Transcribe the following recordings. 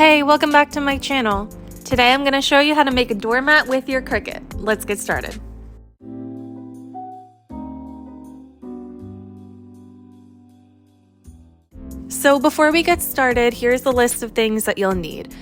Hey, welcome back to my channel. Today I'm going to show you how to make a doormat with your Cricut. Let's get started. So before we get started, here's the list of things that you'll need.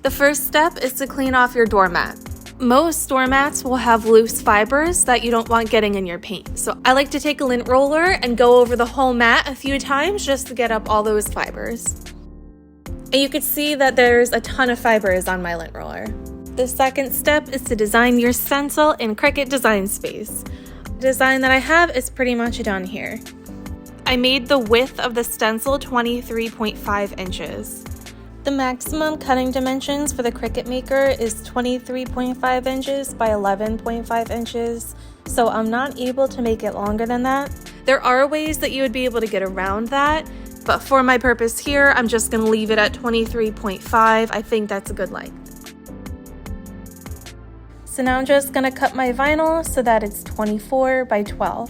The first step is to clean off your doormat. Most doormats will have loose fibers that you don't want getting in your paint. So I like to take a lint roller and go over the whole mat a few times just to get up all those fibers. And you can see that there's a ton of fibers on my lint roller. The second step is to design your stencil in Cricut Design Space. The design that I have is pretty much done here. I made the width of the stencil 23.5 inches. The maximum cutting dimensions for the Cricut Maker is 23.5 inches by 11.5 inches, so I'm not able to make it longer than that. There are ways that you would be able to get around that, but for my purpose here, I'm just going to leave it at 23.5. I think that's a good length. So now I'm just going to cut my vinyl so that it's 24 by 12.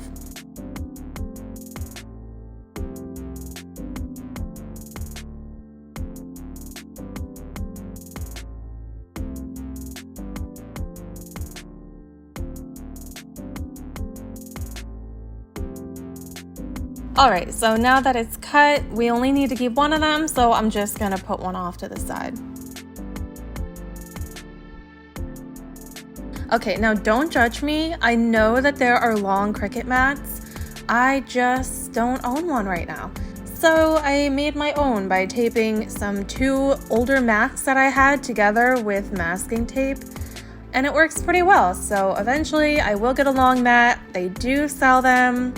Alright, so now that it's cut, we only need to keep one of them, so I'm just gonna put one off to the side. Okay, now don't judge me. I know that there are long Cricut mats. I just don't own one right now. So I made my own by taping some two older mats that I had together with masking tape, and it works pretty well. So eventually I will get a long mat. They do sell them.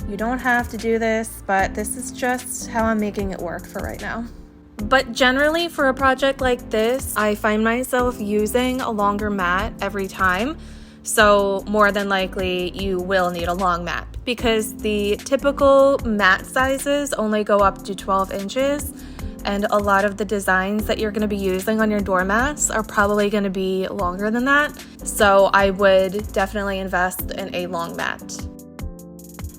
You don't have to do this, but this is just how I'm making it work for right now. But generally for a project like this, I find myself using a longer mat every time. So more than likely you will need a long mat because the typical mat sizes only go up to 12 inches. And a lot of the designs that you're going to be using on your doormats are probably going to be longer than that. So I would definitely invest in a long mat.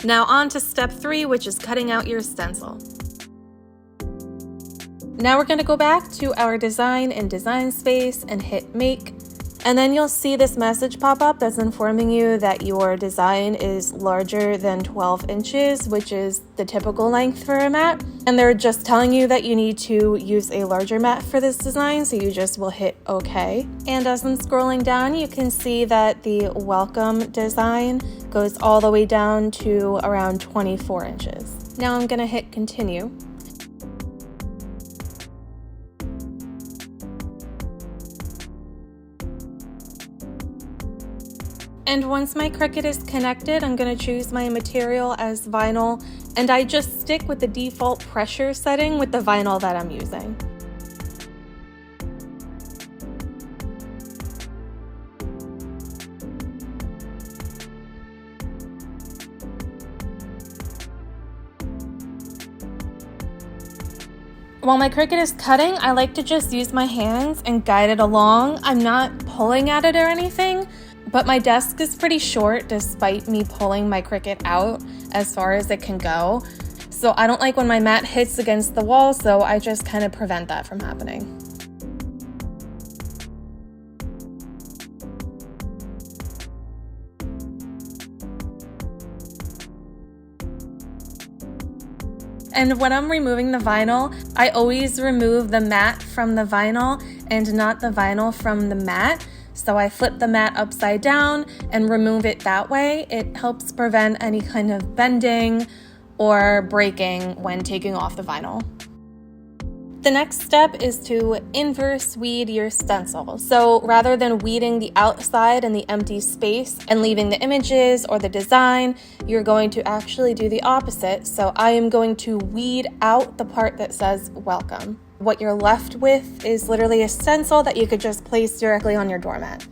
Now on to step 3, which is cutting out your stencil. Now we're going to go back to our design in Design Space and hit Make. And then you'll see this message pop up that's informing you that your design is larger than 12 inches, which is the typical length for a mat. And they're just telling you that you need to use a larger mat for this design, so you just will hit OK. And as I'm scrolling down, you can see that the welcome design goes all the way down to around 24 inches. Now I'm going to hit Continue. And once my Cricut is connected, I'm going to choose my material as vinyl, and I just stick with the default pressure setting with the vinyl that I'm using. While my Cricut is cutting, I like to just use my hands and guide it along. I'm not pulling at it or anything. But my desk is pretty short despite me pulling my Cricut out as far as it can go. So I don't like when my mat hits against the wall, so I just kind of prevent that from happening. And when I'm removing the vinyl, I always remove the mat from the vinyl and not the vinyl from the mat. So I flip the mat upside down and remove it that way. It helps prevent any kind of bending or breaking when taking off the vinyl. The next step is to inverse weed your stencil. So rather than weeding the outside and the empty space and leaving the images or the design, you're going to actually do the opposite. So I am going to weed out the part that says welcome. What you're left with is literally a stencil that you could just place directly on your doormat.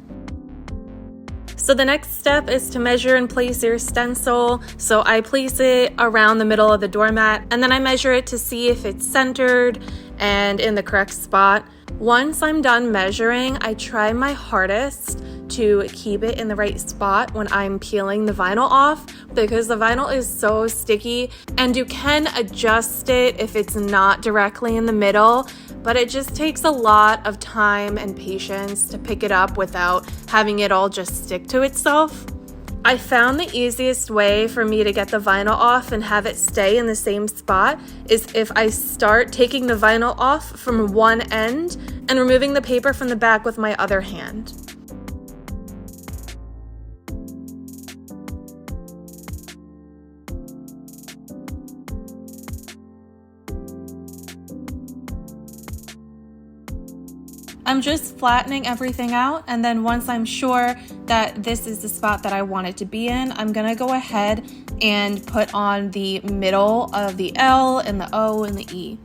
So the next step is to measure and place your stencil. So I place it around the middle of the doormat, and then I measure it to see if it's centered and in the correct spot. Once I'm done measuring, I try my hardest to keep it in the right spot when I'm peeling the vinyl off, because the vinyl is so sticky and you can adjust it if it's not directly in the middle, but it just takes a lot of time and patience to pick it up without having it all just stick to itself. I found the easiest way for me to get the vinyl off and have it stay in the same spot is if I start taking the vinyl off from one end and removing the paper from the back with my other hand. I'm just flattening everything out, and then once I'm sure that this is the spot that I want it to be in, I'm gonna go ahead and put on the middle of the L and the O and the E.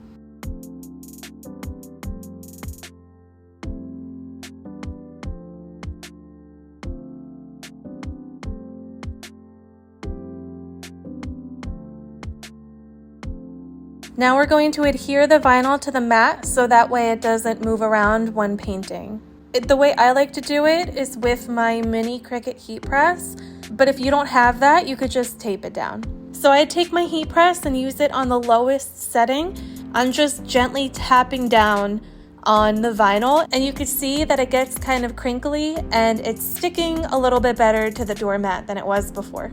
Now we're going to adhere the vinyl to the mat so that way it doesn't move around when painting. The way I like to do it is with my mini Cricut heat press, but if you don't have that, you could just tape it down. So I take my heat press and use it on the lowest setting. I'm just gently tapping down on the vinyl, and you can see that it gets kind of crinkly and it's sticking a little bit better to the doormat than it was before.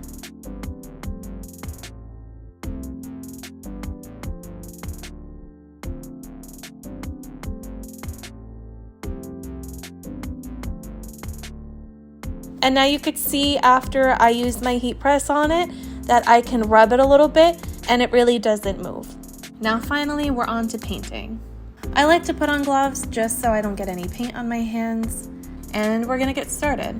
And now you could see after I use my heat press on it that I can rub it a little bit and it really doesn't move. Now finally we're on to painting. I like to put on gloves just so I don't get any paint on my hands, and we're gonna get started.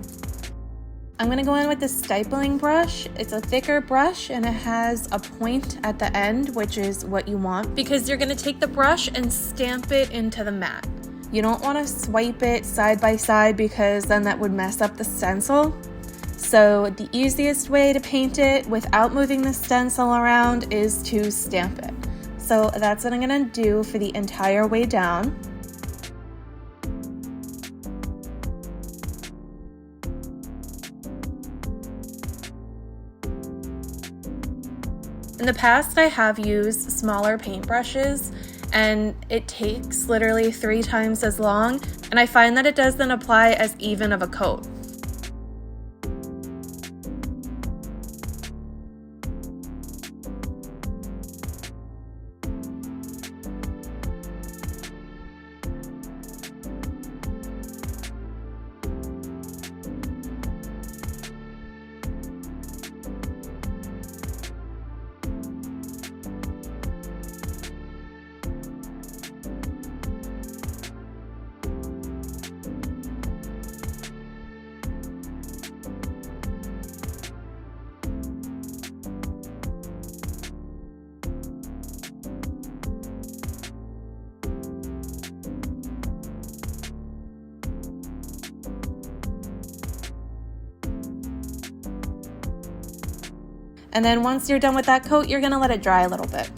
I'm gonna go in with this stippling brush. It's a thicker brush and it has a point at the end, which is what you want because you're gonna take the brush and stamp it into the mat. You don't want to swipe it side by side because then that would mess up the stencil. So the easiest way to paint it without moving the stencil around is to stamp it. So that's what I'm going to do for the entire way down. In the past, I have used smaller paintbrushes, and it takes literally 3 times as long, and I find that it doesn't apply as even of a coat. And then once you're done with that coat, you're gonna let it dry a little bit.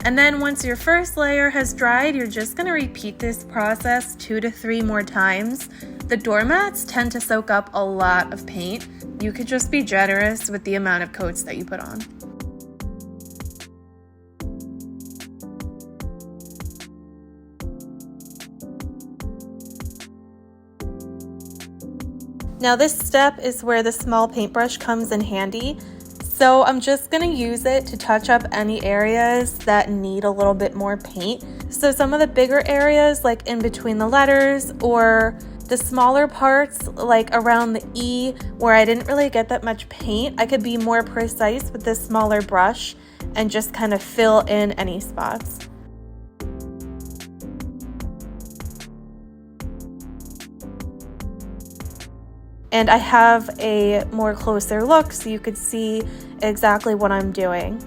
And then once your first layer has dried, you're just gonna repeat this process 2 to 3 more times. The doormats tend to soak up a lot of paint. You could just be generous with the amount of coats that you put on. Now this step is where the small paintbrush comes in handy. So I'm just gonna use it to touch up any areas that need a little bit more paint. So some of the bigger areas, like in between the letters, or the smaller parts like around the E where I didn't really get that much paint, I could be more precise with this smaller brush and just kind of fill in any spots. And I have a more closer look so you could see exactly what I'm doing.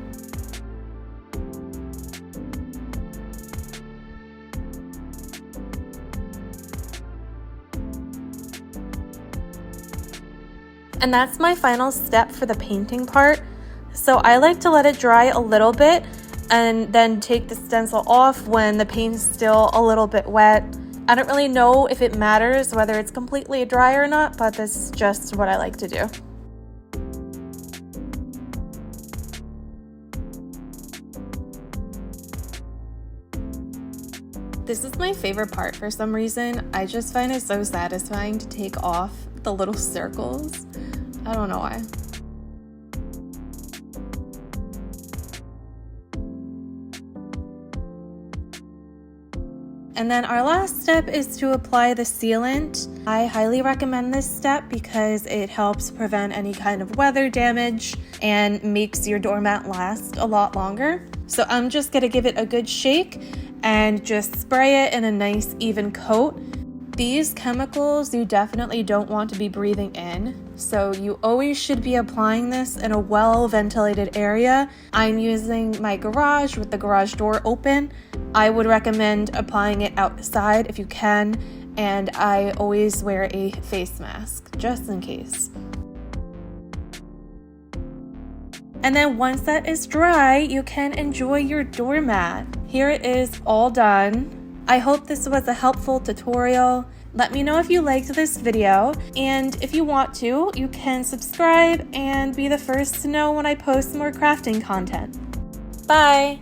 And that's my final step for the painting part. So I like to let it dry a little bit and then take the stencil off when the paint's still a little bit wet. I don't really know if it matters whether it's completely dry or not, but this is just what I like to do. This is my favorite part for some reason. I just find it so satisfying to take off the little circles. I don't know why. And then our last step is to apply the sealant. I highly recommend this step because it helps prevent any kind of weather damage and makes your doormat last a lot longer. So I'm just gonna give it a good shake and just spray it in a nice even coat. These chemicals you definitely don't want to be breathing in, so you always should be applying this in a well-ventilated area. I'm using my garage with the garage door open. I would recommend applying it outside if you can, and I always wear a face mask just in case. And then once that is dry, you can enjoy your doormat. Here it is all done. I hope this was a helpful tutorial. Let me know if you liked this video, and if you want to, you can subscribe and be the first to know when I post more crafting content. Bye!